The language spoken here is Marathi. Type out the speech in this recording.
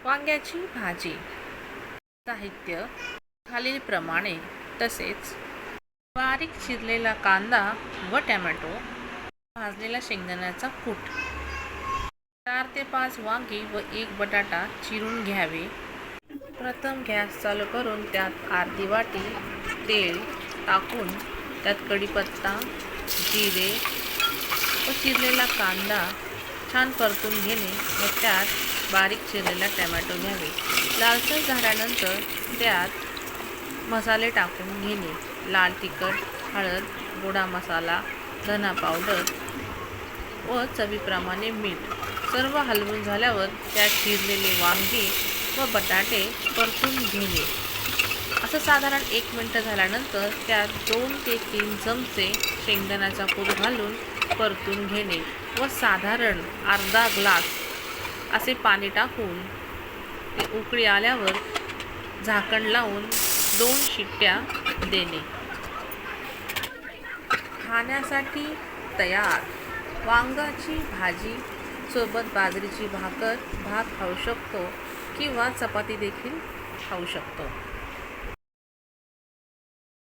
वांग्याची भाजी. साहित्य खालीलप्रमाणे. तसेच बारीक चिरलेला कांदा व टोमॅटो, भाजलेला शेंगदाण्याचा कूट, 4 ते 5 वांगी व 1 बटाटा चिरून घ्यावे. प्रथम गॅस चालू करून त्यात अर्धी वाटी तेल टाकून त्यात कढीपत्ता, जिरे व चिरलेला कांदा छान परतून घेणे व त्यात बारीक चिरलेला टोमॅटो घ्यावे. लालसर झाल्यानंतर त्यात मसाले टाकून घेणे. लाल तिखट, हळद, गोडा मसाला, धना पावडर व चवीप्रमाणे मीठ. सर्व हलवून झाल्यावर त्यात चिरलेले वांगे व बटाटे परतून घेणे. असं साधारण 1 मिनिट झाल्यानंतर त्यात 2 ते 3 चमचे शेंगदाण्याचा कूट घालून परतून घेणे व साधारण अर्धा ग्लास असे पाणी टाकून ते उकळी आल्यावर झाकण लावून 2 शिट्ट्या देणे. खाण्यासाठी तयार. वांग्याची भाजी सोबत बाजरीची भाकर, भात खाऊ शकतो किंवा चपाती देखील खाऊ शकतो.